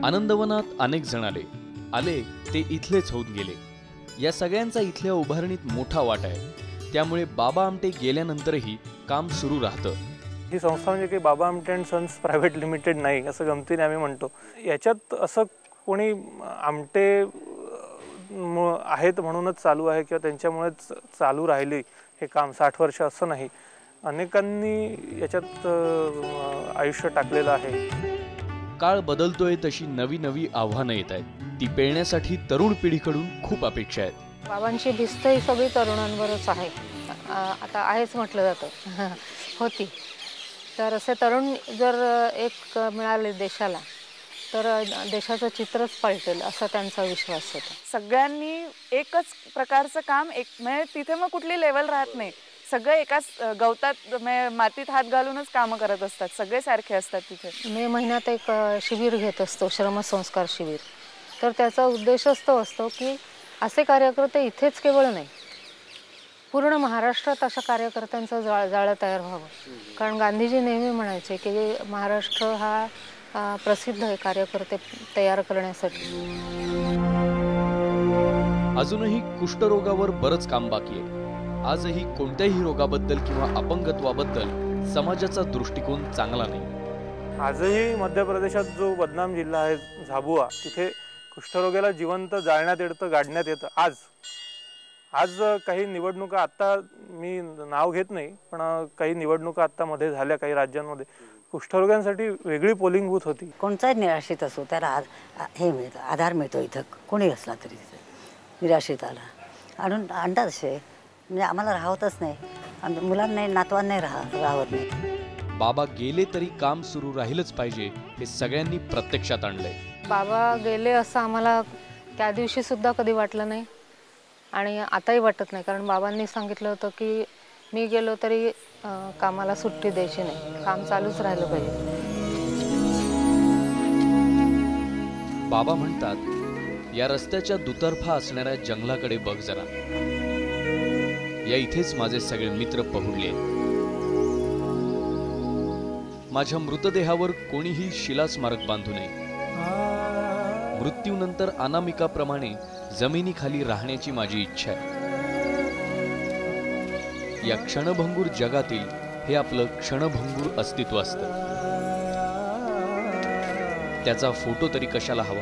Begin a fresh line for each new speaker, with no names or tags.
आनंदवनात अनेक जण आले ते इथलेच होऊन गेले। या सगळ्यांचा इथल्या उभारणीत मोठा वाटा आहे। त्यामुळे बाबा आमटे गेल्यानंतरही काम सुरू राहतं।
ही संस्था म्हणजे की Baba Amte and sons private limited नाही, असं गमतीने आम्ही म्हणतो। याच्यात असं कोणी आमटे आहेत म्हणूनच चालू आहे किंवा त्यांच्यामुळेच चालू राहिली हे काम 60 वर्ष असं नाही। अनेकांनी याच्यात आयुष्य टाकलेलं आहे।
काळ बदलतोय तशी नवी नवी आव्हानं येत आहेत। ती पेलण्यासाठी तरुण पिढीकडून खूप अपेक्षा आहेत।
बाबांची भिस्त ही सगळी तरुणांवरच आहे, आता आहेच म्हटलं जातं होती। तर असे तरुण जर एक मिळाले देशाला तर देशाचं चित्रच पलटेल असा त्यांचा विश्वास होता।
सगळ्यांनी एकच प्रकारचं काम म्हणजे तिथे मग कुठली लेवल राहत नाही, सगळे एकाच गवतात मातीत हात घालूनच कामं करत असतात, सगळे सारखे असतात तिथे।
मे महिन्यात एक शिबिर घेत असतो, श्रमसंस्कार शिबिर। तर त्याचा उद्देशच तो असतो की असे कार्यकर्ते इथेच केवळ नाही, पूर्ण महाराष्ट्रात अशा कार्यकर्त्यांचं जाळं तयार व्हावं। कारण गांधीजी नेहमी म्हणायचे की महाराष्ट्र हा प्रसिद्ध आहे कार्यकर्ते तयार करण्यासाठी।
अजूनही कुष्ठरोगावर बरंच काम बाकी आहे। आजही कोणत्याही रोगाबद्दल किंवा अपंगत्वाबद्दल समाजाचा दृष्टिकोन चांगला नाही।
आजही मध्य प्रदेशात जो बदनाम जिल्हा आहे झाबुआ, तिथे कुष्ठरोग्याला जिवंत जाळण्यात येतं, गाडण्यात येतं। आज काही निवडणुका, आत्ता मी नाव घेत नाही, पण काही निवडणुका आत्ता मध्ये झाल्या काही राज्यांमध्ये, कुष्ठरोग्यांसाठी वेगळी पोलिंग बूथ होती।
कोणताही निराश्रित असो त्याला हे मिळतं, आधार मिळतो। इथं कोणी असला तरी तिथे निराश्रिताला आणतात असे, म्हणजे आम्हाला राहतच नाही, मुलांना नातवांनाही राहत नाही।
बाबा गेले तरी काम सुरू राहिलंच पाहिजे हे सगळ्यांनी प्रत्यक्षात आणलंय।
बाबा गेले असं आम्हाला त्या दिवशी सुद्धा कधी वाटलं नाही आणि आताही वाटत नाही। कारण बाबांनी सांगितलं होतं की मी गेलो तरी कामाला सुट्टी द्यायची नाही, काम चालूच राहिलं पाहिजे।
बाबा म्हणतात, या रस्त्याच्या दुतर्फा असणाऱ्या जंगलाकडे बघ जरा, या इथेच माझे सगळे मित्र पहुडले। माझ्या मृतदेहावर कोणीही शिलास्मारक बांधू नये। मृत्यूनंतर अनामिकाप्रमाणे जमिनीखाली राहण्याची माझी इच्छा आहे। या क्षणभंगूर जगातील हे आपलं क्षणभंगूर अस्तित्व असतं, त्याचा फोटो तरी कशाला हवा।